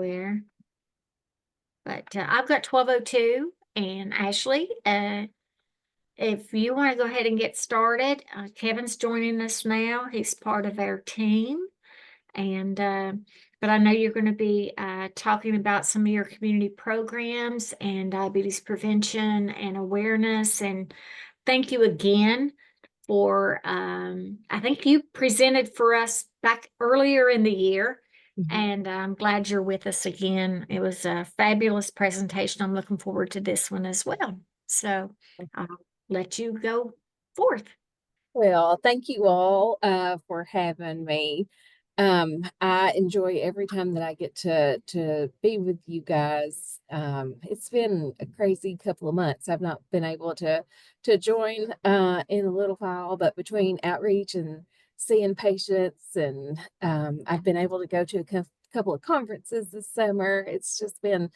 Where, but I've got 12:02, and Ashley, if you want to go ahead and get started, Kevin's joining us now. He's part of our team, and but I know you're going to be talking about some of your community programs and diabetes prevention and awareness. And thank you again for I think you presented for us back earlier in the year. And I'm glad you're with us again. It was a fabulous presentation. I'm looking forward to this one as well. So I'll let you go forth. Well, thank you all for having me. I enjoy every time that I get to be with you guys. It's been a crazy couple of months. I've not been able to join in a little while, but between outreach and seeing patients, and I've been able to go to a couple of conferences this summer. It's just been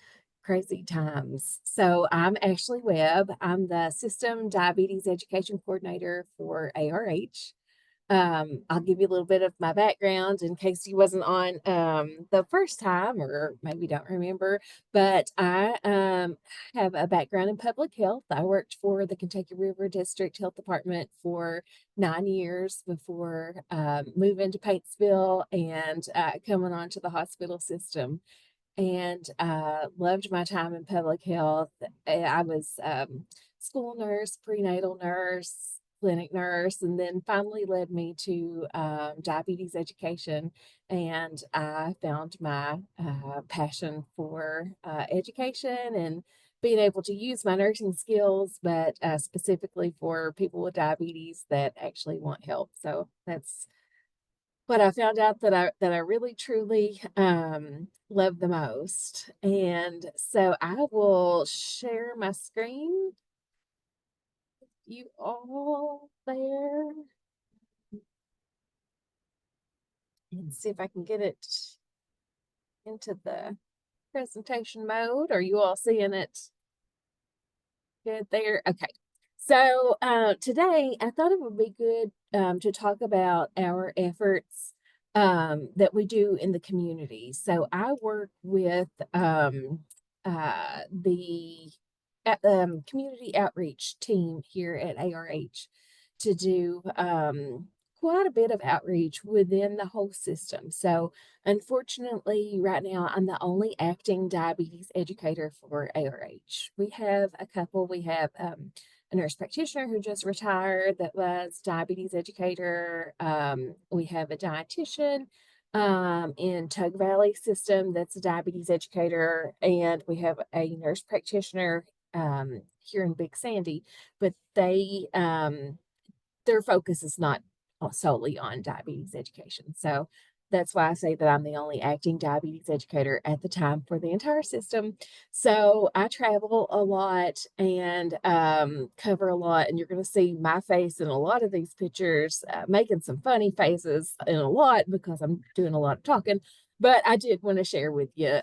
crazy times. So I'm Ashley Webb. I'm the System Diabetes Education Coordinator for ARH. I'll give you a little bit of my background in case you wasn't on the first time or maybe don't remember, but I have a background in public health. I worked for the Kentucky River District Health Department for 9 years before moving to Paintsville and coming on to the hospital system, and loved my time in public health. I was school nurse, prenatal nurse, clinic nurse, and then finally led me to diabetes education. And I found my passion for education and being able to use my nursing skills, but specifically for people with diabetes that actually want help. So that's what I found out that I really truly love the most. And so I will share my screen with you all there and see if I can get it into the presentation mode. Are you all seeing it good there? Okay. So today I thought it would be good to talk about our efforts that we do in the community. So I work with the community outreach team here at ARH to do quite a bit of outreach within the whole system. So unfortunately, right now, I'm the only acting diabetes educator for ARH. We have a couple. We have a nurse practitioner who just retired that was diabetes educator. We have a dietitian in Tug Valley system that's a diabetes educator, and we have a nurse practitioner here in Big Sandy, but their focus is not solely on diabetes education. So that's why I say that I'm the only acting diabetes educator at the time for the entire system. So I travel a lot and cover a lot, and you're going to see my face in a lot of these pictures, making some funny faces in a lot because I'm doing a lot of talking. But I did want to share with you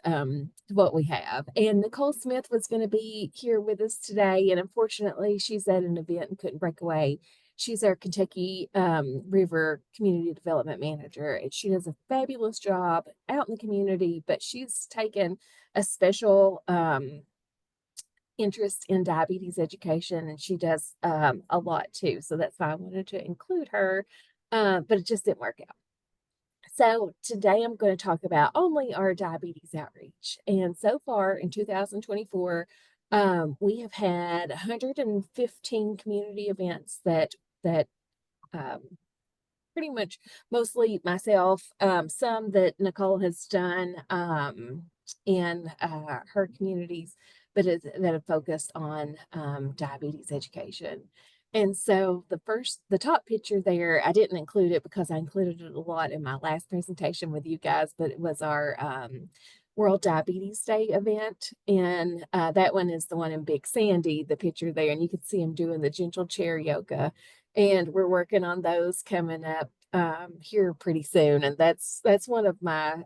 what we have. And Nicole Smith was going to be here with us today, and unfortunately, she's at an event and couldn't break away. She's our Kentucky River Community Development Manager, and she does a fabulous job out in the community, but she's taken a special interest in diabetes education, and she does a lot too. So that's why I wanted to include her, but it just didn't work out. So today I'm going to talk about only our diabetes outreach. And so far in 2024, we have had 115 community events that pretty much mostly myself, some that Nicole has done in her communities, but that have focused on diabetes education. And so the top picture there, I didn't include it because I included it a lot in my last presentation with you guys, but it was our World Diabetes Day event. And that one is the one in Big Sandy, the picture there. And you can see him doing the gentle chair yoga. And we're working on those coming up here pretty soon. And that's one of my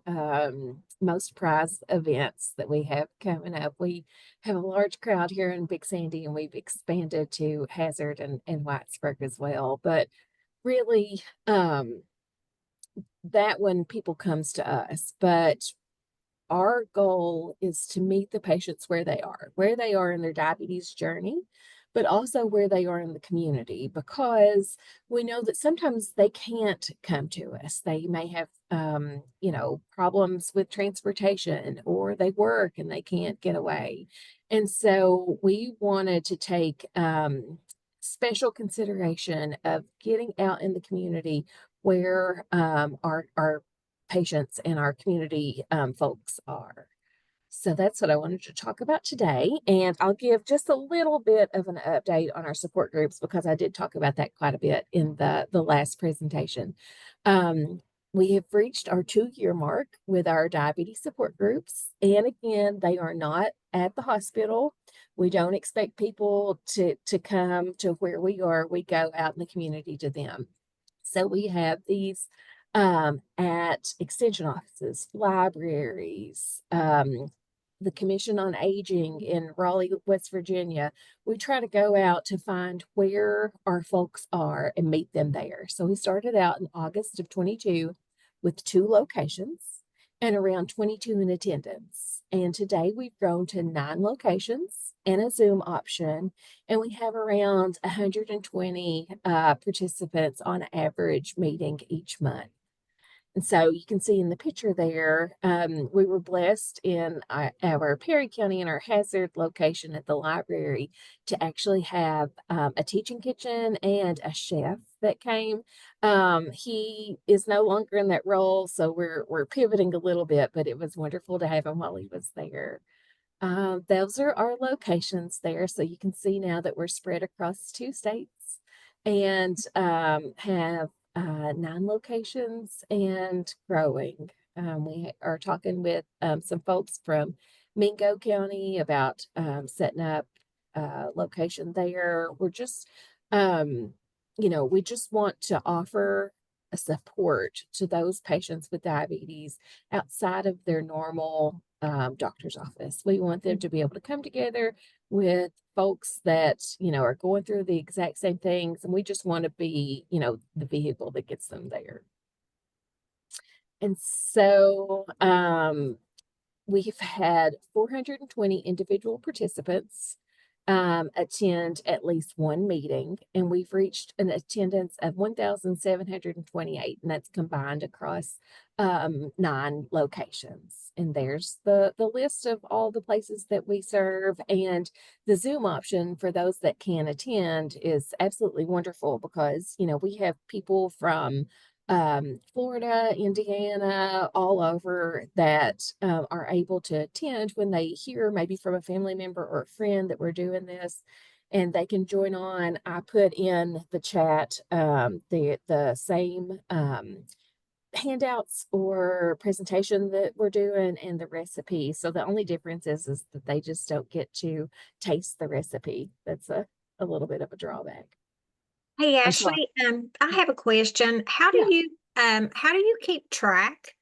most prized events that we have coming up. We have a large crowd here in Big Sandy, and we've expanded to Hazard and Whitesburg as well. But really, that one people comes to us. But our goal is to meet the patients where they are in their diabetes journey, but also where they are in the community, because we know that sometimes they can't come to us. They may have, problems with transportation, or they work and they can't get away. And so we wanted to take special consideration of getting out in the community where our patients and our community folks are. So that's what I wanted to talk about today. And I'll give just a little bit of an update on our support groups, because I did talk about that quite a bit in the last presentation. Um, we have reached our 2-year mark with our diabetes support groups. And again, they are not at the hospital. We don't expect people to come to where we are. We go out in the community to them. So we have these at extension offices, libraries, the Commission on Aging in Raleigh, West Virginia. We try to go out to find where our folks are and meet them there. So we started out in August of 22 with 2 locations and around 22 in attendance. And today we've grown to 9 locations and a Zoom option, and we have around 120 participants on average meeting each month. And so you can see in the picture there, we were blessed in our Perry County and our Hazard location at the library to actually have a teaching kitchen and a chef that came. He is no longer in that role, so we're pivoting a little bit, but it was wonderful to have him while he was there. Those are our locations there. So you can see now that we're spread across 2 states and have 9 locations and growing. We are talking with some folks from Mingo County about setting up a location there. We're just, we just want to offer a support to those patients with diabetes outside of their normal doctor's office. We want them to be able to come together with folks that, are going through the exact same things. And we just want to be, the vehicle that gets them there. And so we've had 420 individual participants attend at least 1 meeting, and we've reached an attendance of 1,728, and that's combined across 9 locations. And there's the list of all the places that we serve, and the Zoom option for those that can attend is absolutely wonderful, because we have people from Florida, Indiana, all over that are able to attend when they hear maybe from a family member or a friend that we're doing this, and they can join on. I put in the chat the same handouts or presentation that we're doing and the recipe. So the only difference is that they just don't get to taste the recipe. That's a little bit of a drawback. Hey, And so Ashley, I have a question. yeah, How do you keep track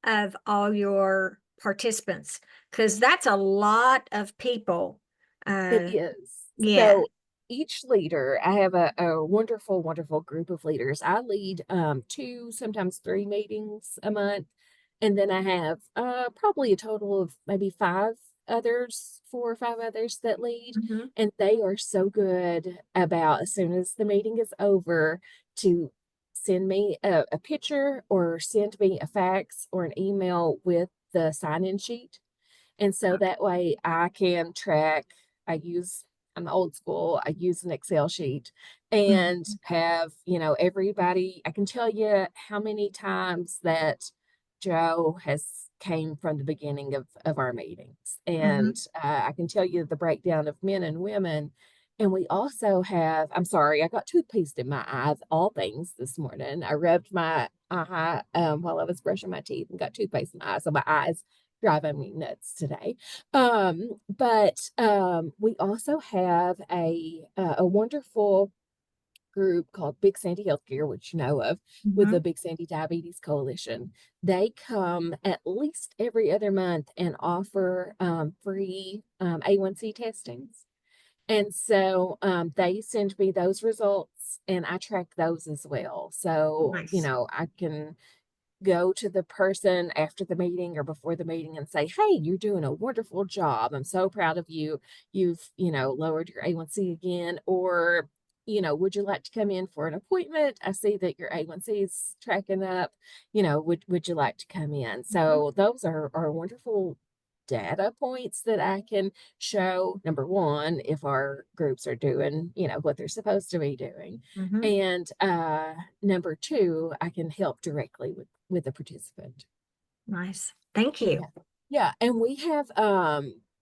of all your participants? Because that's a lot of people. it Uh, is. yeah. So each leader, I have a wonderful, wonderful group of leaders. I lead 2, sometimes 3 meetings a month. And then I have probably a total of maybe 5 others, 4 or 5 others that lead. Mhm. And they are so good about, as soon as the meeting is over, to send me a picture or send me a fax or an email with the sign-in sheet. And so that way I can track. I use, I'm old school. I use an Excel sheet and Mhm. have, everybody, I can tell you how many times that Joe has came from the beginning of our meetings. And Mhm. I can tell you the breakdown of men and women. And we also have, I'm sorry, I got toothpaste in my eye, of all things, this morning. I rubbed my eye while I was brushing my teeth and got toothpaste in my eye. So my eyes driving me nuts today. But we also have a wonderful group called Big Sandy Healthcare, which you know of, with the Mhm. Big Sandy Diabetes Coalition. They come at least every other month and offer free A1C testings. And so they send me those results and I track those as well. So, Nice. I can go to the person after the meeting or before the meeting and say, "Hey, you're doing a wonderful job. I'm so proud of you. You've, lowered your A1C again." Or, "Would you like to come in for an appointment? I see that your A1C is tracking up. Would you like to come in?" Mhm. So those are wonderful data points that I can show, number one, if our groups are doing, what they're supposed to be doing. Mhm. And number two, I can help directly with the participant. Nice. Thank Yeah. you. Yeah, and we have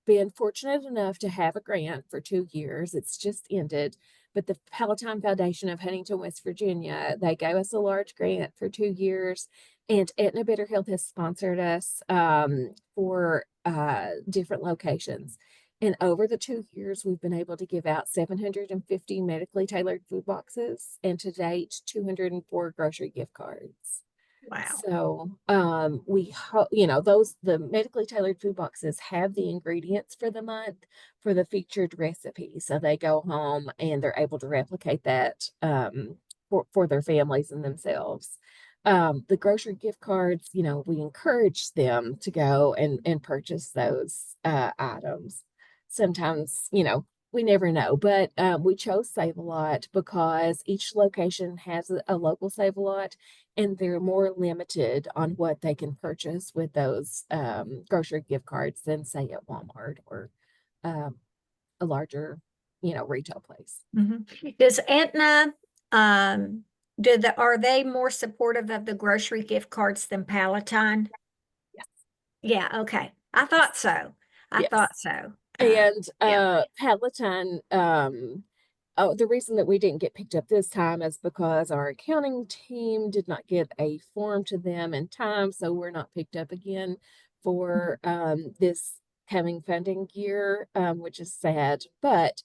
been fortunate enough to have a grant for 2 years. It's just ended, but the Palatine Foundation of Huntington, West Virginia, they gave us a large grant for 2 years, and Aetna Better Health has sponsored us for different locations. And over the 2 years, we've been able to give out 750 medically tailored food boxes, and to date, 204 grocery gift cards. Wow. So, we hope, the medically tailored food boxes have the ingredients for the month for the featured recipe. So they go home and they're able to replicate that, for their families and themselves. The grocery gift cards, we encourage them to go and purchase those, items. Sometimes, we never know, but, we chose Save a Lot because each location has a local Save a Lot, and they're more limited on what they can purchase with those grocery gift cards than say at Walmart or um, a larger, retail place. Mhm. Does Aetna, are they more supportive of the grocery gift cards than Palatine? Yes. Yeah, okay. I Yes. thought so. I Yes. thought so. And Yeah. Palatine, oh, the reason that we didn't get picked up this time is because our accounting team did not get a form to them in time, so we're not picked up again for this coming funding year, which is sad. But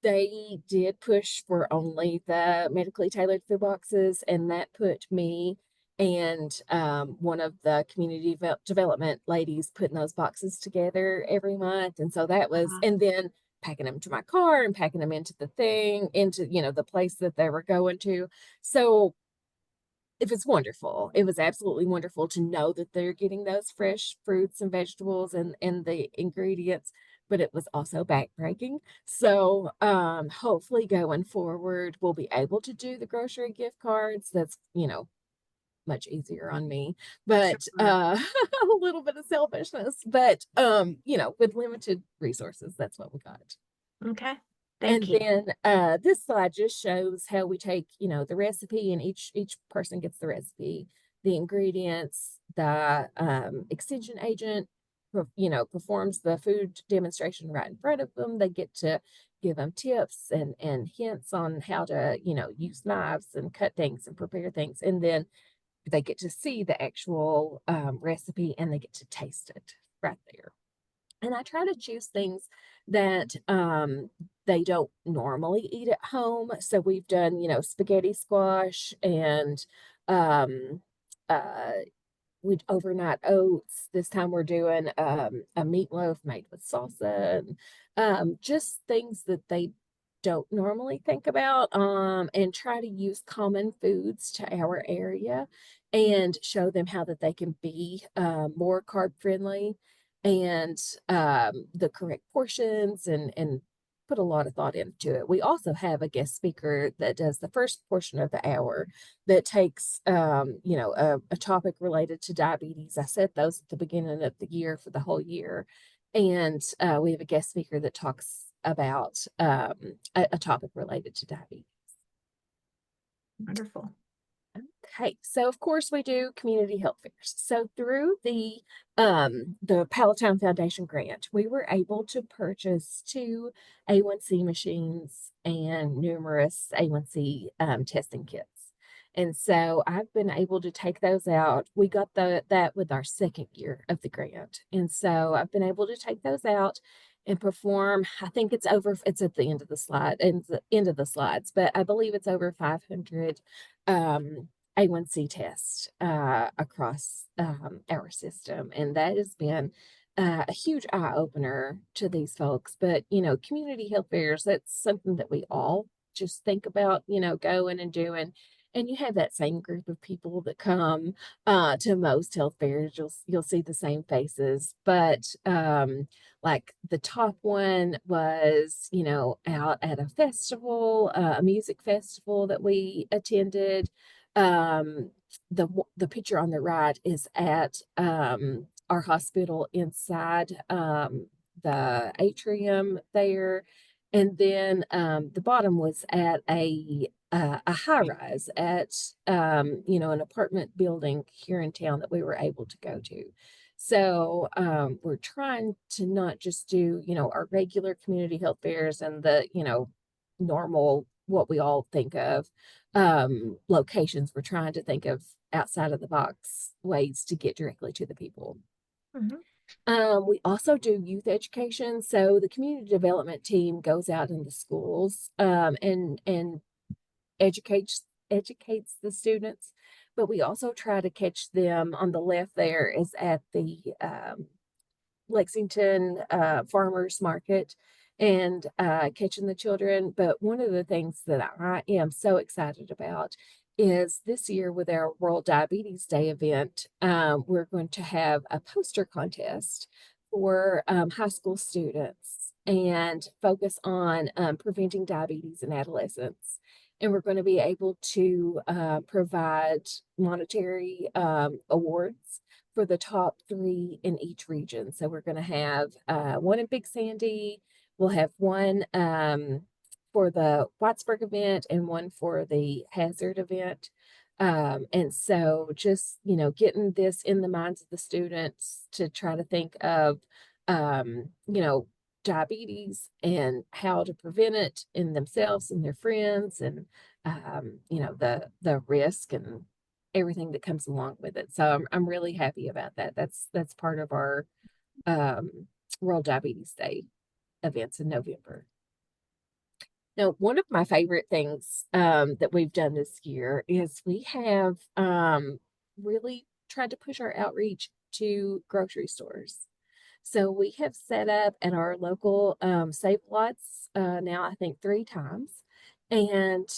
they did push for only the medically tailored food boxes, and that put me and one of the community development ladies putting those boxes together every month. And so that was, Uh, and then packing them to my car and packing them into the thing, into, the place that they were going to. So it was wonderful. It was absolutely wonderful to know that they're getting those fresh fruits and vegetables and the ingredients, but it was also backbreaking. So, hopefully going forward, we'll be able to do the grocery gift cards. That's, much easier on me, but sure. a little bit of selfishness, but with limited resources, that's what we got. Okay. Thank And you. then this slide just shows how we take, the recipe, and each person gets the recipe, the ingredients, the extension agent, performs the food demonstration right in front of them. They get to give them tips and hints on how to, use knives and cut things and prepare things. And then they get to see the actual recipe and they get to taste it right there. And I try to choose things that they don't normally eat at home. So we've done, spaghetti squash and um, uh, with overnight oats. This time we're doing a meatloaf made with salsa and just things that they don't normally think about, and try to use common foods to our area and show them how that they can be more carb friendly and the correct portions and put a lot of thought into it. We also have a guest speaker that does the first portion of the hour that takes a topic related to diabetes. I set those at the beginning of the year for the whole year. And we have a guest speaker that talks about a topic related to diabetes. Wonderful. Okay, so of course we do community health fairs. So through the Palatine Foundation grant, we were able to purchase two A1C machines and numerous A1C testing kits. And so I've been able to take those out. We got that with our second year of the grant. And so I've been able to take those out and perform. I think it's at the end of the slide and the end of the slides, but I believe it's over 500 A1C test across our system. And that has been a huge eye opener to these folks. But, community health fairs, that's something that we all just think about, going and doing. And you have that same group of people that come to most health fairs. You'll see the same faces, but like the top one was, out at a festival, a music festival that we attended. Um, the picture on the right is at our hospital inside the atrium there. And then the bottom was at a high rise at an apartment building here in town that we were able to go to. So we're trying to not just do, our regular community health fairs and the, normal what we all think of locations. We're trying to think of outside of the box ways to get directly to the people. Mhm. We also do youth education. So the community development team goes out in the schools and educates the students, but we also try to catch them. On the left there is at the Lexington Farmers Market and catching the children. But one of the things that I am so excited about is this year with our World Diabetes Day event, we're going to have a poster contest for high school students and focus on preventing diabetes in adolescents. And we're going to be able to provide monetary awards for the top 3 in each region. So we're going to have one in Big Sandy. We'll have one for the Whitesburg event and one for the Hazard event. And so just, getting this in the minds of the students to try to think of, diabetes and how to prevent it in themselves and their friends and, the risk and everything that comes along with it. So I'm really happy about that. That's part of our um, World Diabetes Day events in November. Now, one of my favorite things that we've done this year is we have really tried to push our outreach to grocery stores. So we have set up at our local Save Lots now, I think 3 times. And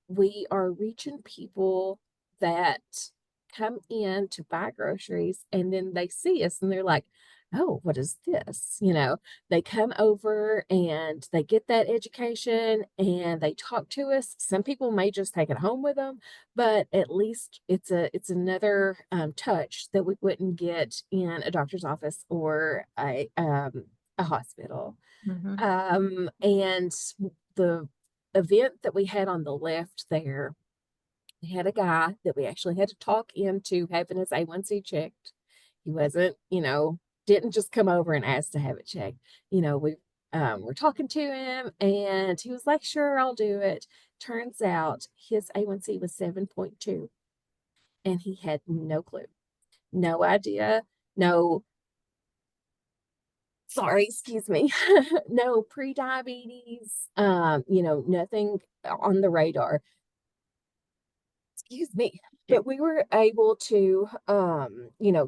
we are reaching people that come in to buy groceries and then they see us and they're like, oh, what is this? They come over and they get that education and they talk to us. Some people may just take it home with them, but at least it's another touch that we wouldn't get in a doctor's office or a hospital. Mhm. And the event that we had on the left there, we had a guy that we actually had to talk into having his A1C checked. He wasn't, didn't just come over and ask to have it checked. We were talking to him and he was like, sure, I'll do it. Turns out his A1C was 7.2 and he had no clue, no idea, no, sorry, excuse me, no pre-diabetes, nothing on the radar. Excuse me. But we were able to,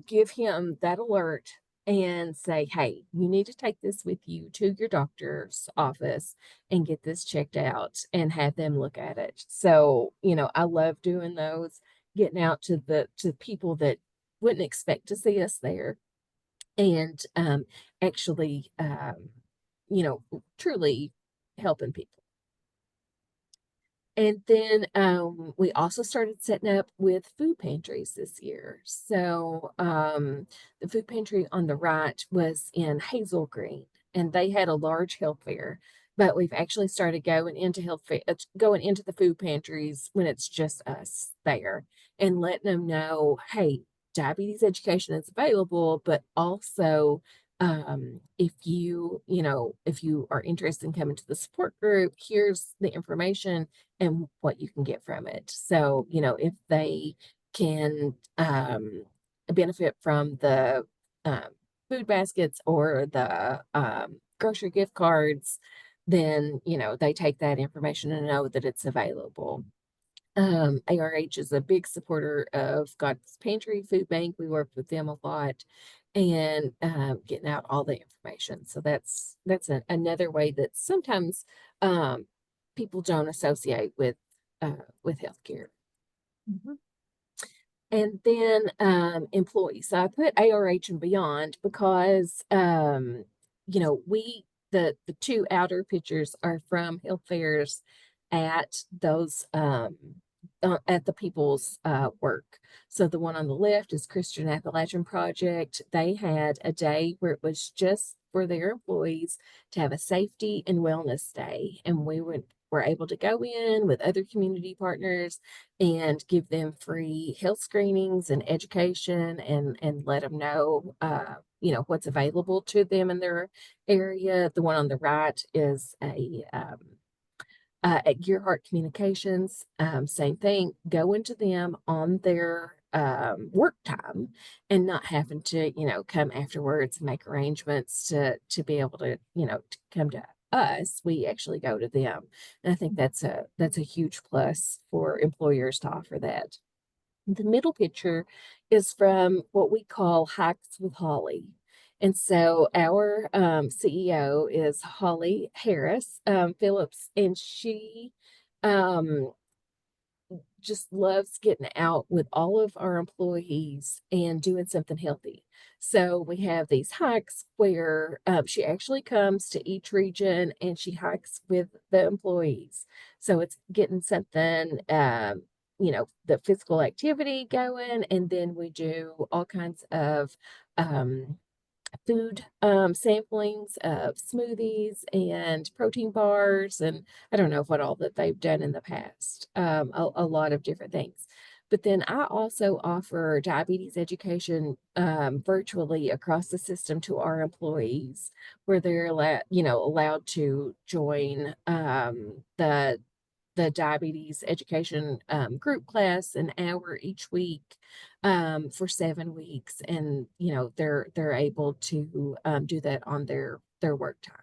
give him that alert and say, hey, you need to take this with you to your doctor's office and get this checked out and have them look at it. So, I love doing those, getting out to people that wouldn't expect to see us there and actually, truly helping people. And then we also started setting up with food pantries this year. So the food pantry on the right was in Hazel Green, and they had a large health fair. But we've actually started going into the food pantries when it's just us there, and letting them know, hey, diabetes education is available, but also if you are interested in coming to the support group, here's the information and what you can get from it. So, if they can benefit from the um, food baskets or the grocery gift cards, then, they take that information and know that it's available. ARH is a big supporter of God's Pantry Food Bank. We work with them a lot and getting out all the information. So that's another way that sometimes people don't associate with with healthcare. Mhm. And then employees. So I put ARH and beyond because the two outer pictures are from health fairs at those at the people's work. So the one on the left is Christian Appalachian Project. They had a day where it was just for their employees to have a safety and wellness day, and were able to go in with other community partners and give them free health screenings and education, and let them know what's available to them in their area. The one on the right is a at Gearhart Communications, same thing, going to them on their work time and not having to, come afterwards and make arrangements to be able to, to come to us. We actually go to them. And I think that's a huge plus for employers to offer that. The middle picture is from what we call Hikes with Holly. And so our CEO is Holly Harris Phillips, and she um, just loves getting out with all of our employees and doing something healthy. So we have these hikes where she actually comes to each region and she hikes with the employees. So it's getting something, the physical activity going, and then we do all kinds of food samplings of smoothies and protein bars, and I don't know what all that they've done in the past, a lot of different things. But then I also offer diabetes education virtually across the system to our employees, where they're allowed to join the diabetes education group class an hour each week for 7 weeks, and they're able to do that on their work time.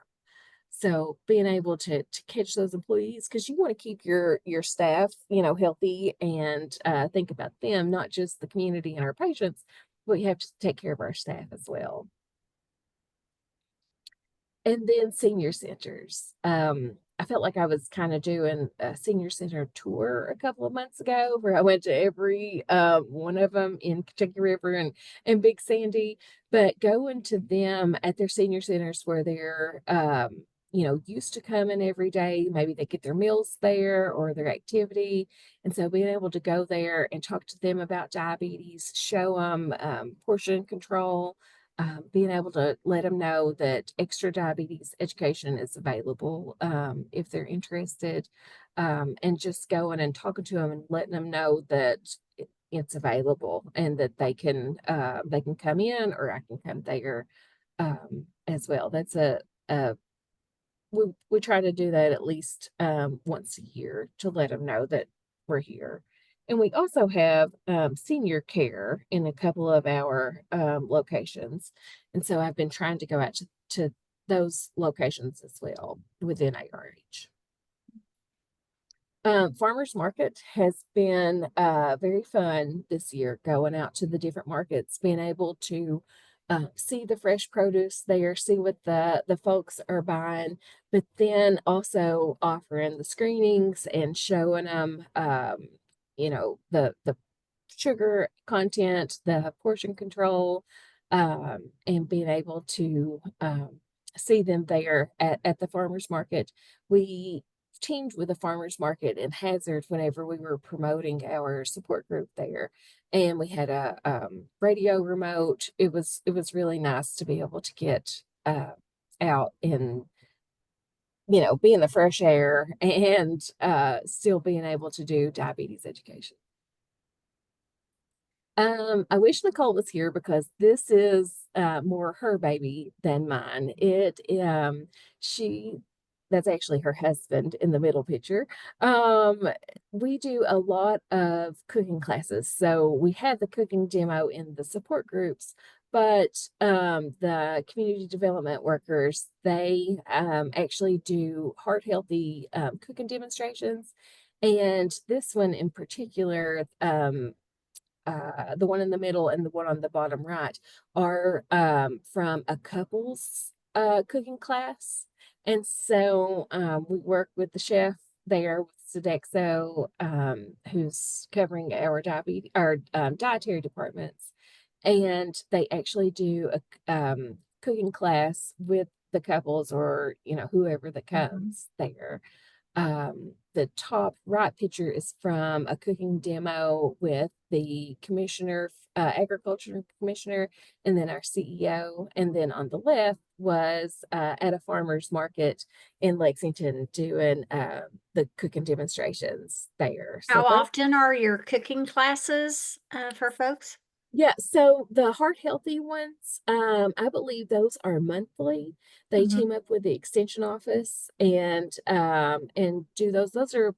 So being able to catch those employees, because you want to keep your staff healthy, and think about them, not just the community and our patients, but you have to take care of our staff as well. And then senior centers. I felt like I was kind of doing a senior center tour a couple of months ago, where I went to every one of them in Kentucky River and Big Sandy, but going to them at their senior centers where they're used to coming every day. Maybe they get their meals there or their activity. And so being able to go there and talk to them about diabetes, show them portion control, being able to let them know that extra diabetes education is available if they're interested, and just going and talking to them and letting them know that it's available, and that they can come in, or I can come there as well. That's a we try to do that at least once a year to let them know that we're here. And we also have senior care in a couple of our locations. And so I've been trying to go out to those locations as well within ARH. Farmers market has been very fun this year, going out to the different markets, being able to see the fresh produce there, see what the folks are buying, but then also offering the screenings and showing them, the sugar content, the portion control, and being able to see them there at the farmers market. We teamed with the farmers market in Hazard whenever we were promoting our support group there, and we had a radio remote. It was really nice to be able to get out and be in the fresh air, and still being able to do diabetes education. I wish Nicole was here because this is more her baby than mine. She, that's actually her husband in the middle picture. Um, we do a lot of cooking classes. So we have the cooking demo in the support groups, but the community development workers, they actually do heart healthy cooking demonstrations. And this one in particular, the one in the middle and the one on the bottom right are from a couples cooking class. And so we work with the chef there with Sodexo, who's covering our dietary departments, and they actually do a cooking class with the couples or whoever that Mhm. comes there. The top right picture is from a cooking demo with the commissioner, agriculture commissioner, and then our CEO. And then on the left was at a farmer's market in Lexington doing the cooking demonstrations there. So How those, often are your cooking classes for folks? yeah, so the heart healthy ones, I believe those are monthly. They Mhm. team up with the extension office and do those. Those are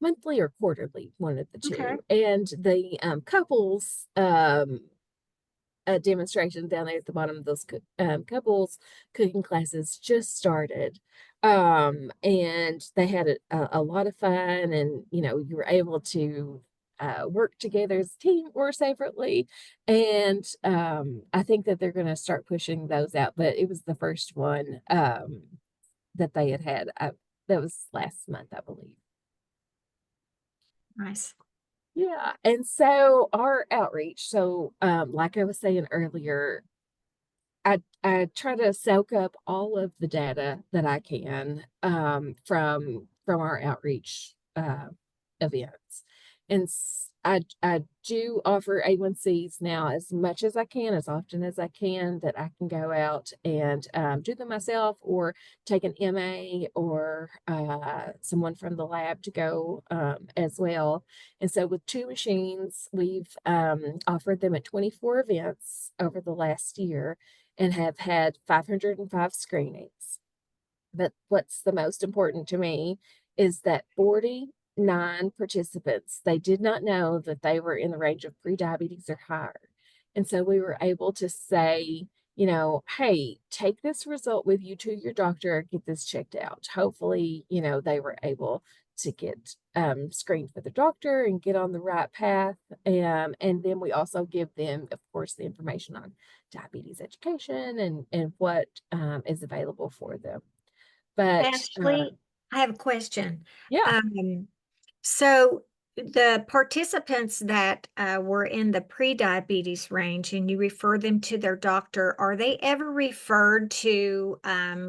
monthly or quarterly, one of the Okay. two. And the couples demonstration down there at the bottom of those couples cooking classes just started. And they had a lot of fun, and you were able to work together as a team or separately. And I think that they're going to start pushing those out, but it was the first one that they had. That was last month, I believe. Nice. Yeah. And so our outreach, so like I was saying earlier, I try to soak up all of the data that I can from our outreach events. And I do offer A1Cs now as much as I can, as often as I can, that I can go out and do them myself or take an MA or someone from the lab to go as well. And so with two machines, we've offered them at 24 events over the last year and have had 505 screenings. But what's the most important to me is that 49 participants, they did not know that they were in the range of prediabetes or higher. And so we were able to say, hey, take this result with you to your doctor, get this checked out. Hopefully, they were able to get screened for the doctor and get on the right path. And then we also give them, of course, the information on diabetes education and what is available for them. But Ashley, I have a question. yeah, Um, so the participants that were in the pre-diabetes range and you refer them to their doctor, are they ever referred to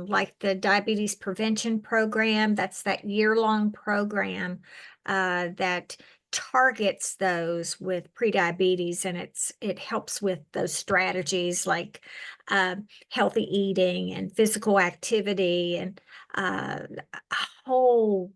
like the diabetes prevention program? That's that year-long program that targets those with pre-diabetes, and it helps with those strategies like uh, healthy eating and physical activity and a whole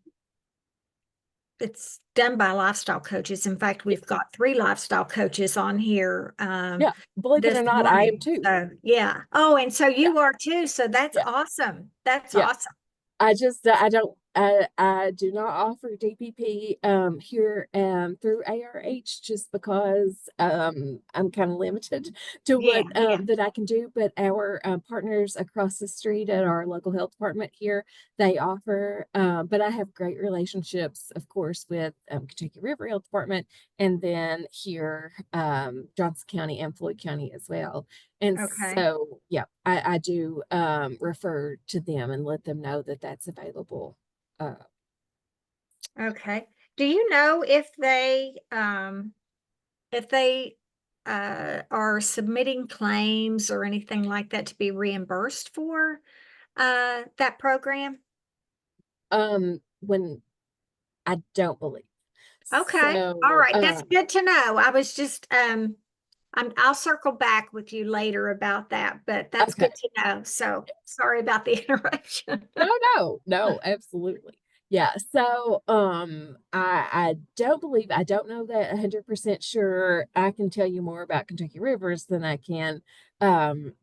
it's done by lifestyle coaches. In fact, we've got three lifestyle coaches on here yeah. Believe it this or not, I am morning. too. So yeah. Oh, and so Yeah, you are too. So that's yeah, awesome. That's yeah. awesome. I don't I do not offer DPP here through ARH just because I'm kind of limited to Yeah, what yeah. that I can do. But our partners across the street at our local health department here, they offer. But I have great relationships, of course, with Kentucky River Health Department, and then here Johnson County and Floyd County as well. And Okay. so, yeah, I do refer to them and let them know that that's available. Uh, Okay. Do you know if they are submitting claims or anything like that to be reimbursed for that program? when I don't believe. Okay. All So, right. That's good to know. I was just I'll circle back with you later about that, but that's okay. good to know. So sorry about the interruption. No, no, no, absolutely. Yeah. So, I don't believe, I don't know that 100% sure. I can tell you more about Kentucky Rivers than I can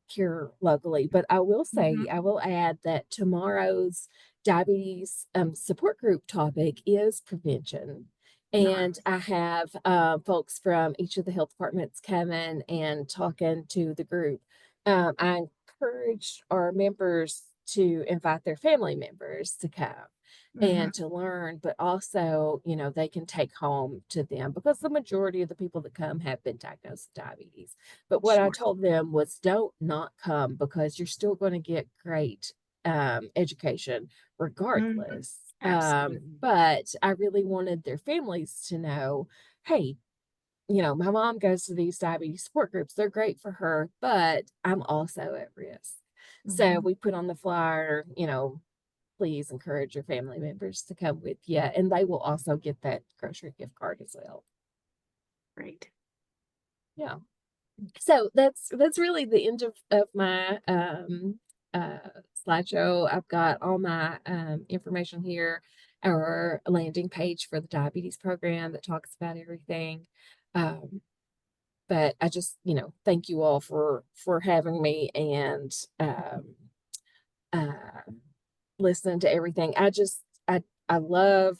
here locally. But I will say, Mhm. I will add that tomorrow's diabetes support group topic is prevention. And Nice. I have folks from each of the health departments coming and talking to the group. I encourage our members to invite their family members to come Mhm. and to learn, but also, they can take home to them because the majority of the people that come have been diagnosed with diabetes. But what I Sure. told them was don't not come because you're still going to get great education Mhm. regardless. Absolutely. But I really wanted their families to know, hey, my mom goes to these diabetes support groups. They're great for her, but I'm also at risk. So Mhm. we put on the flyer, please encourage your family members to come with you, and they will also get that grocery gift card as well. Great. Yeah. So that's really the end of my slideshow. I've got all my information here, our landing page for the diabetes program that talks about everything. Um, but I just, thank you all for having me and uh, listening to everything. I love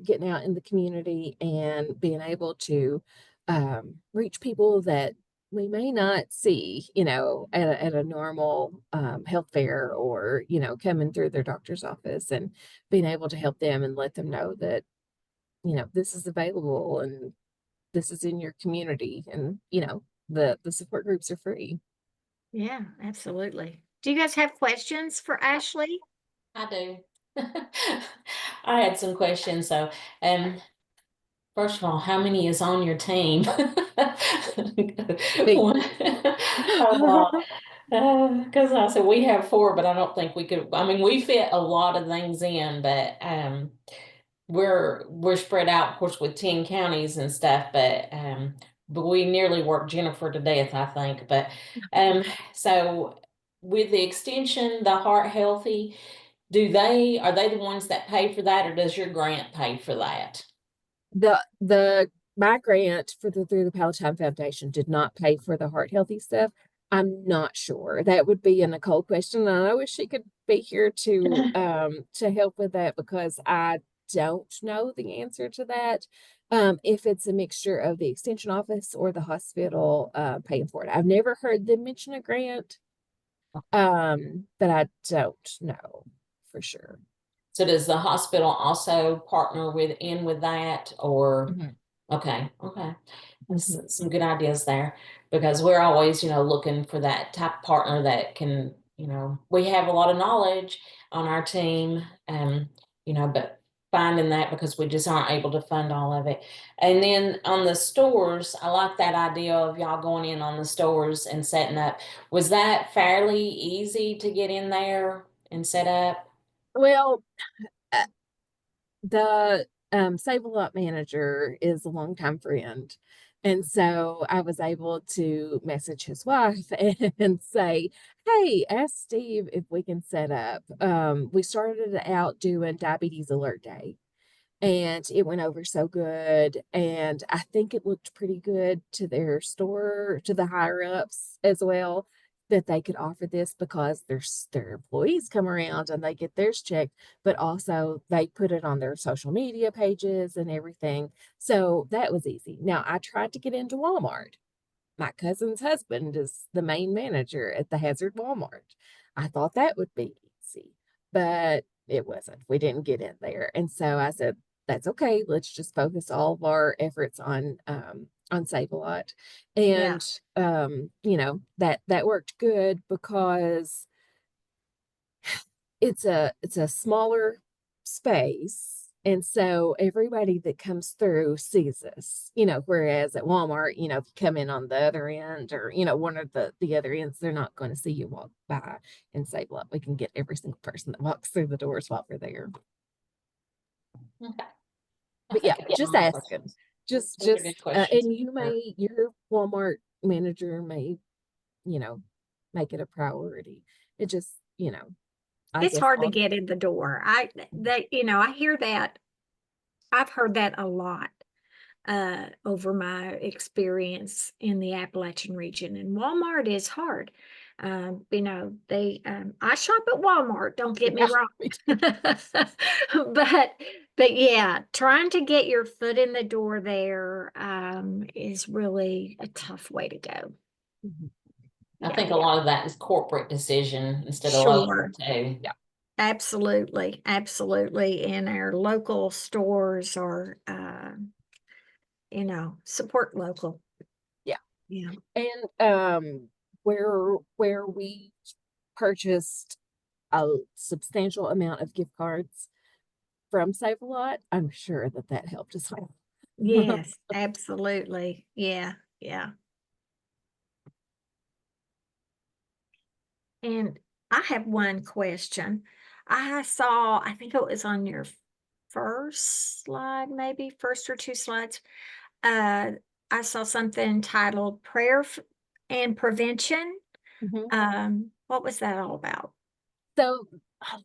getting out in the community and being able to reach people that we may not see, at a normal health fair, or, coming through their doctor's office, and being able to help them and let them know that, this is available and this is in your community, and, the support groups are free. Yeah, absolutely. Do you guys have questions for Ashley? I do. I had some questions. So, um, first of all, how many is on your team? Me. One- because I said we have four, but I don't think we could. I mean, we fit a lot of things in, but we're spread out, of course, with 10 counties and stuff, but we nearly worked Jennifer to death, I think. But so with the extension, the Heart Healthy, are they the ones that pay for that, or does your grant pay for that? The my grant through the Palatine Foundation did not pay for the heart healthy stuff. I'm not sure. That would be a Nicole question, and I wish she could be here to help with that, because I don't know the answer to that. If it's a mixture of the extension office or the hospital paying for it. I've never heard them mention a grant. But I don't know for sure. So does the hospital also partner with that, or? Mhm. Okay, okay. That's Mhm. some good ideas there, because we're always, looking for that type of partner that can, we have a lot of knowledge on our team, but finding that, because we just aren't able to fund all of it. And then on the stores, I like that idea of y'all going in on the stores and setting up. Was that fairly easy to get in there and set up? Well, uh, the Save a Lot manager is a longtime friend. And so I was able to message his wife and say, hey, ask Steve if we can set up. We started out doing Diabetes Alert Day, and it went over so good. And I think it looked pretty good to their store, to the higher ups as well, that they could offer this, because their employees come around and they get theirs checked, but also they put it on their social media pages and everything. So that was easy. Now I tried to get into Walmart. My cousin's husband is the main manager at the Hazard Walmart. I thought that would be easy, but it wasn't. We didn't get in there. And so I said, that's okay. Let's just focus all of our efforts on Save a Lot. Yeah. And that worked good, because it's a smaller space. And so everybody that comes through sees us, whereas at Walmart, if you come in on the other end, or, one of the other ends, they're not going to see you walk by and say, well, we can get every single person that walks through the doors while we're there. Okay. I But yeah, think I got just all my asking. questions. Just, Those are good questions. and your Walmart manager may, you know, make it a priority. It just, I It's guess hard to all. get in the door. I hear that. I've heard that a lot over my experience in the Appalachian region. And Walmart is hard. I shop at Walmart, don't get me Yeah, wrong. me too. But yeah, trying to get your foot in the door there is really a tough way to go. Mhm. I Yeah, think a lot of that is corporate decision instead of local sure. too. Yeah. Absolutely. Absolutely. And our local stores are, support local. Yeah. Yeah. And where we purchased a substantial amount of gift cards from Save a Lot, I'm sure that that helped as well. Yes, absolutely. Yeah, yeah. And I have one question. I think it was on your first slide, maybe first or two slides. Uh, I saw something titled and Prevention. Mhm. What was that all about? So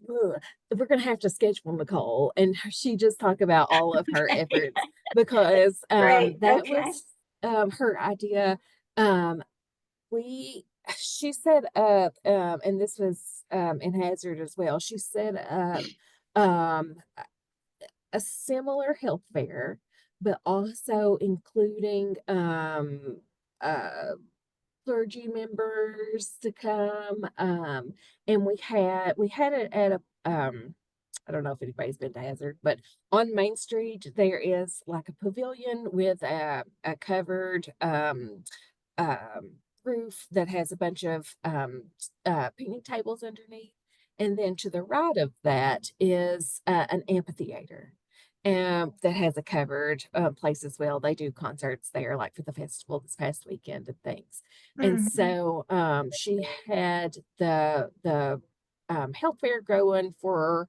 we're gonna have to schedule Nicole and she just talk about all of her efforts because Great. that Okay. was her idea. Um, we she set up and this was in Hazard as well. She set up um a similar health fair, but also including uh clergy members to come. And we had it at a I don't know if anybody's been to Hazard, but on Main Street there is like a pavilion with a covered roof that has a bunch of picnic tables underneath. And then to the right of that is an amphitheater that has a covered place as well. They do concerts there, like for the festival this past weekend and things. And Mhm. so she had the health fair going for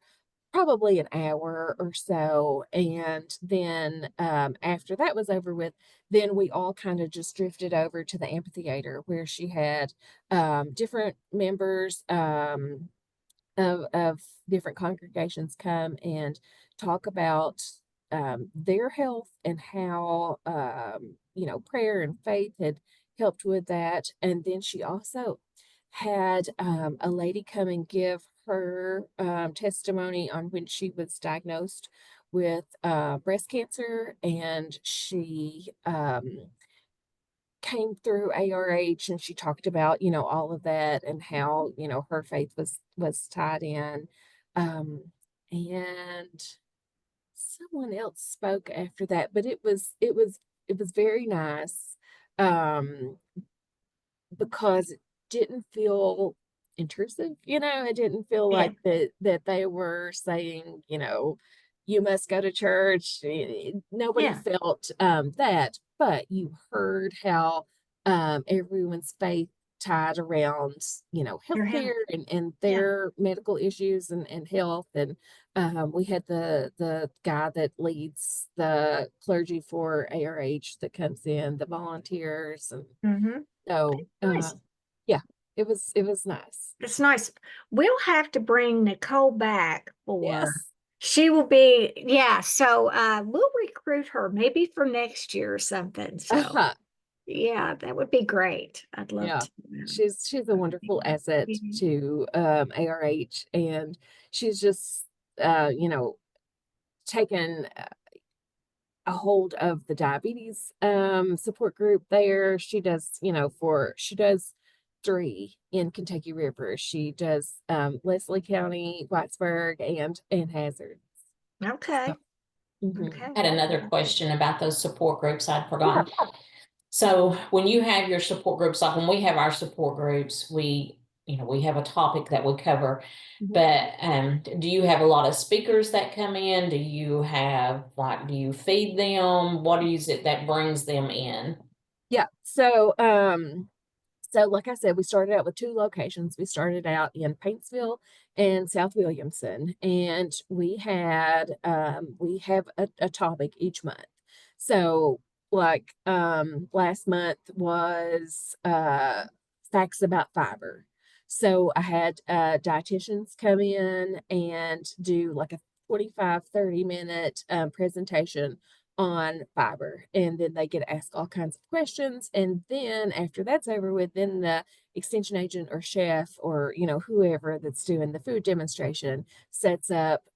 probably an hour or so. And then after that was over with, then we all kind of just drifted over to the amphitheater where she had different members of different congregations come and talk about their health and how prayer and faith had helped with that. And then she also had a lady come and give her testimony on when she was diagnosed with breast cancer, and she came through ARH, and she talked about, all of that and how, her faith was tied in. Um, and someone else spoke after that, but it was very nice. Um, because it didn't feel intrusive, it didn't feel Yeah, like that they were saying, you must go to church. Nobody yeah, felt that, but you heard how everyone's faith tied around, your health. healthcare and Yeah. their medical issues and health. And we had the guy that leads the clergy for ARH that comes in, the volunteers, and Mhm. so, Nice. yeah, it was nice. It's nice. We'll have to bring Nicole back for Yes. she will be, yeah, so we'll recruit her maybe for next year or something. So Uh-huh. yeah, that would be great. I'd love Yeah. to. She's a wonderful asset Mhm. to ARH, and she's just you know taken a hold of the diabetes support group there. She does 3 in Kentucky River. She does Leslie County, Whitesburg, and Hazard. So, Okay. mhm. Okay. I had another question about those support groups I'd Yeah. forgotten. So when you have your support groups, like when we have our support groups, we have a topic that we cover. Mhm. But do you have a lot of speakers that come in? Do you feed them? What is it that brings them in? Yeah. So like I said, we started out with 2 locations. We started out in Paintsville and South Williamson, and we have a topic each month. So like last month was facts about fiber. So I had dietitians come in and do like a 25-30 minute presentation on fiber, and then they get asked all kinds of questions. And then after that's over with, then the extension agent or chef or whoever that's doing the food demonstration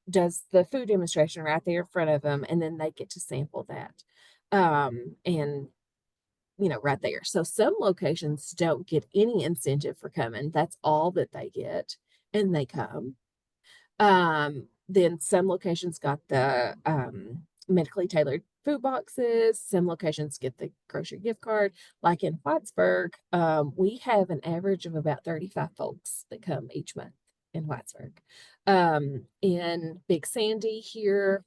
does the food demonstration right there in front of them, and then they get to sample that and right there. So some locations don't get any incentive for coming. That's all that they get, and they come. Then some locations got the medically tailored food boxes. Some locations get the grocery gift card. Like in Whitesburg, we have an average of about 35 folks that come each month, in Whitesburg. In Big Sandy here,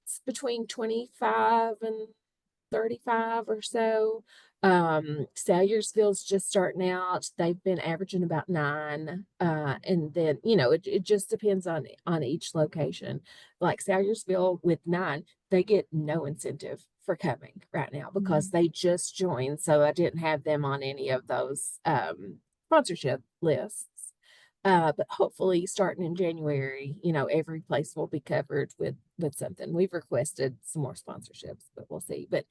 it's between 25 and 35 or so. Salyersville's just starting out. They've been averaging about 9. And then, it just depends on each location. Like Salyersville with 9, they get no incentive for coming right now because they just joined. So I didn't have them on any of those sponsorship lists. But hopefully starting in January, every place will be covered with something. We've requested some more sponsorships, but we'll see. But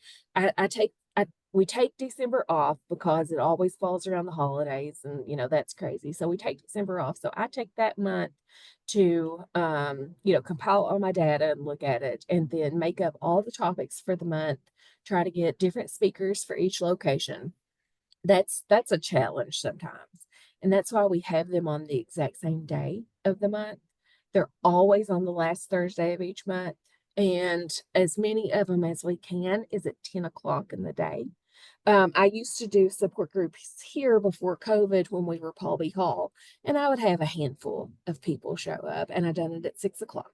we take December off because it always falls around the holidays, and that's crazy. So we take December off. So I take that month to compile all my data and look at it, and then make up all the topics for the month, try to get different speakers for each location. That's a challenge sometimes. And that's why we have them on the exact same day of the month. They're always on the last Thursday of each month. And as many of them as we can is at 10 o'clock in the day. I used to do support groups here before COVID when we were Paul B. Hall, and I would have a handful of people show up, and I done it at 6 o'clock.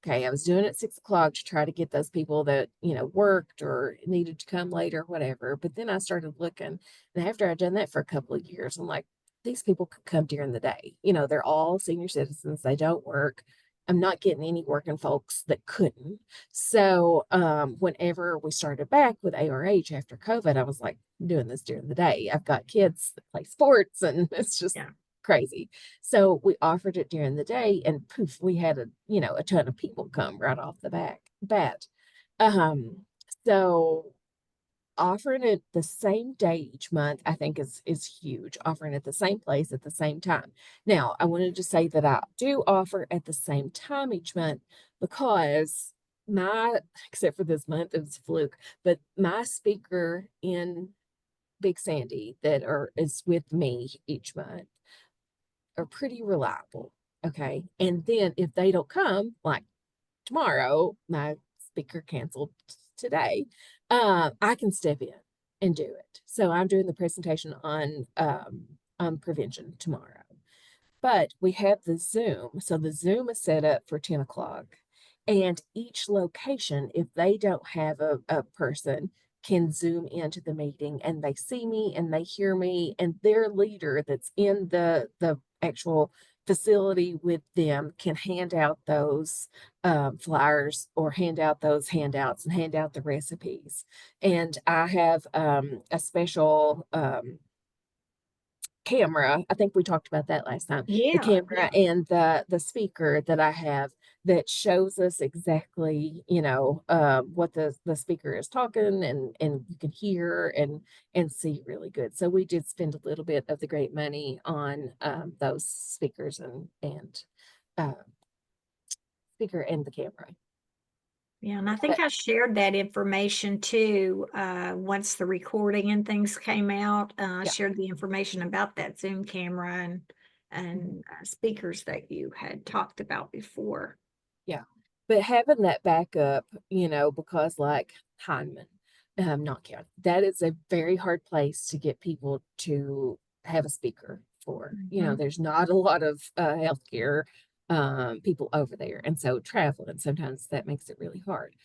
Okay, I was doing it at 6 o'clock to try to get those people that, worked or needed to come later, whatever. But then I started looking, and after I'd done that for a couple of years, I'm like, these people could come during the day. They're all senior citizens, they don't work. I'm not getting any working folks that couldn't. So whenever we started back with ARH after COVID, I was like, I'm doing this during the day. I've got kids that play sports, and it's just crazy. So we offered it during the day, and poof, we had a ton of people come right off the bat. So offering it the same day each month, I think is huge. Offering it the same place at the same time. Now, I wanted to say that I do offer at the same time each month because except for this month, it was a fluke, but my speaker in Big Sandy is with me each month are pretty reliable. Okay. And then if they don't come, like tomorrow, my speaker canceled today, I can step in and do it. So I'm doing the presentation on prevention tomorrow. But we have the Zoom. So the Zoom is set up for 10 o'clock. And each location, if they don't have a person, can Zoom into the meeting, and they see me and they hear me, and their leader that's in the actual facility with them can hand out those flyers or hand out those handouts and hand out the recipes. And I have a special camera. I think we talked about that last time. The camera and the speaker that I have that shows us exactly, what the speaker is talking, and you can hear and see really good. So we did spend a little bit of the great money on those speakers and speaker and the camera. Yeah, and I think I shared that information too, once the recording and things came out. I shared the information about that Zoom camera and speakers that you had talked about before. Yeah, but having that backup, because like Hyman, not county, that is a very hard place to get people to have a speaker for. There's not a lot of healthcare people over there, and so traveling sometimes that makes it really hard.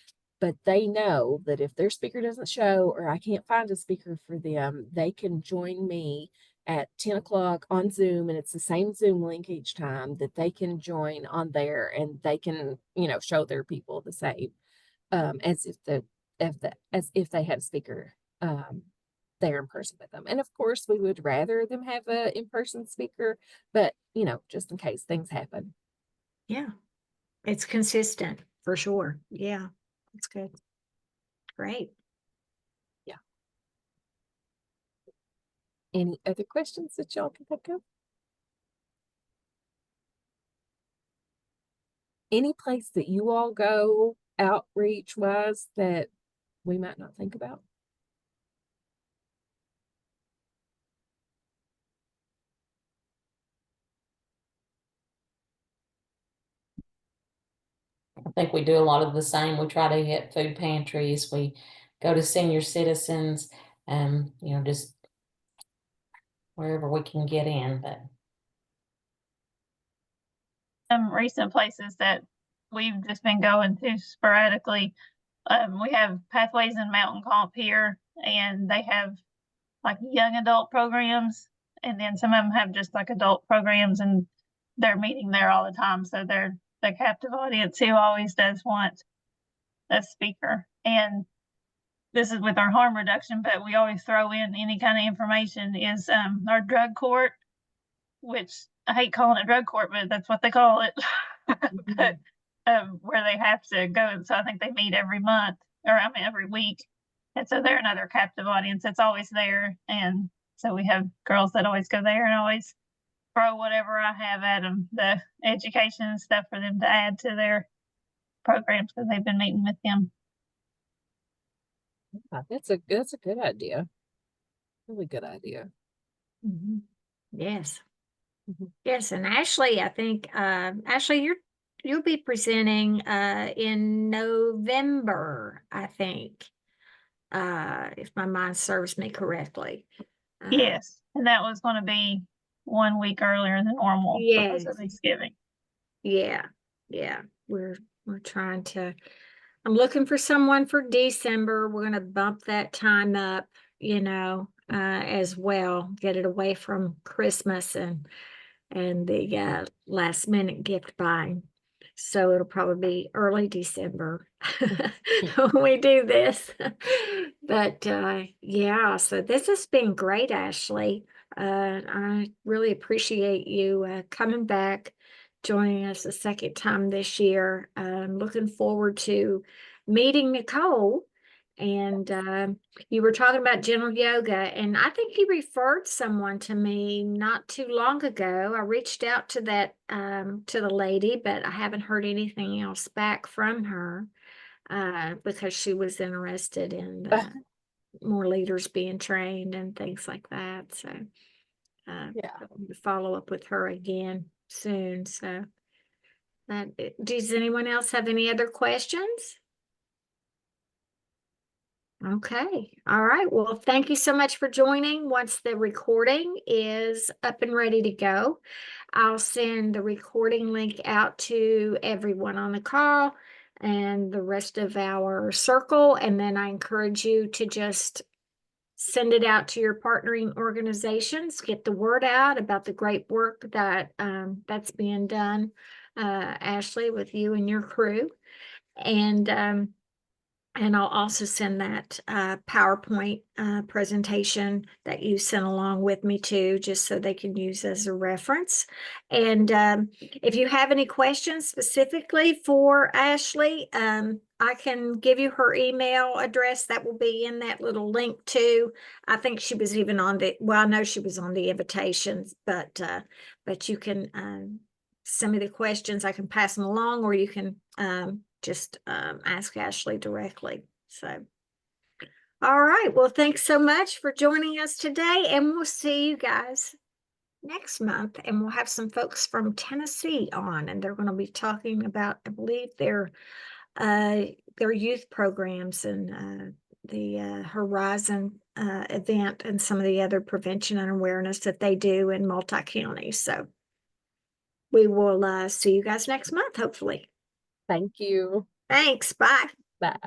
But they know that if their speaker doesn't show, or I can't find a speaker for them, they can join me at 10 o'clock on Zoom, and it's the same Zoom link each time that they can join on there, and they can, show their people the same as if they had a speaker there in person with them. And of course, we would rather them have a in-person speaker, but just in case things happen. Yeah, it's consistent for sure. Yeah, that's good. Great. Yeah. Any other questions that y'all can think of? Any place that you all go outreach wise that we might not think about? I think we do a lot of the same. We try to hit food pantries. We go to senior citizens, just wherever we can get in. But some recent places that we've just been going to sporadically. We have Pathways in Mountain Comp here, and they have like young adult programs, and then some of them have just like adult programs, and they're meeting there all the time. So they're the captive audience who always does want a speaker. And this is with our harm reduction, but we always throw in any kind of information is our drug court, which I hate calling it drug court, but that's what they call it. But where they have to go. And so I think they meet every month, or I mean every week. And so they're another captive audience that's always there. And so we have girls that always go there and always throw whatever I have at them, the education and stuff for them to add to their programs because they've been meeting with them. That's a good idea. Really good idea. Mhm. Yes. Mhm. Yes, and Ashley, I think, Ashley, you'll be presenting in November, I think, if my mind serves me correctly. Yes. And that was going to be 1 week earlier than normal because of Yes. Thanksgiving. Yeah, yeah. We're trying to. I'm looking for someone for December. We're gonna bump that time up, as well. Get it away from Christmas and the last minute gift buying. So it'll probably be early December when we do this. But yeah, so this has been great, Ashley. I really appreciate you coming back, joining us a second time this year. I'm looking forward to meeting Nicole. And you were talking about gentle yoga, and I think you referred someone to me not too long ago. I reached out to that to the lady, but I haven't heard anything else back from her because she was interested in more leaders being trained and things like that. So Yeah. I'll follow up with her again soon. So does anyone else have any other questions? Okay. All right. Well, thank you so much for joining. Once the recording is up and ready to go, I'll send the recording link out to everyone on the call and the rest of our circle. And then I encourage you to just send it out to your partnering organizations, get the word out about the great work that that's being done, Ashley, with you and your crew. And I'll also send that PowerPoint presentation that you sent along with me too, just so they can use as a reference. And if you have any questions specifically for Ashley, I can give you her email address that will be in that little link too. I think she was even on I know she was on the invitations, but you can send me the questions. I can pass them along, or you can just ask Ashley directly. So, all right. Well, thanks so much for joining us today, and we'll see you guys next month. And we'll have some folks from Tennessee on, and they're going to be talking about, I believe, their youth programs and the Horizon event and some of the other prevention and awareness that they do in multi-county. So we will see you guys next month, hopefully. Thank you. Thanks. Bye. Bye.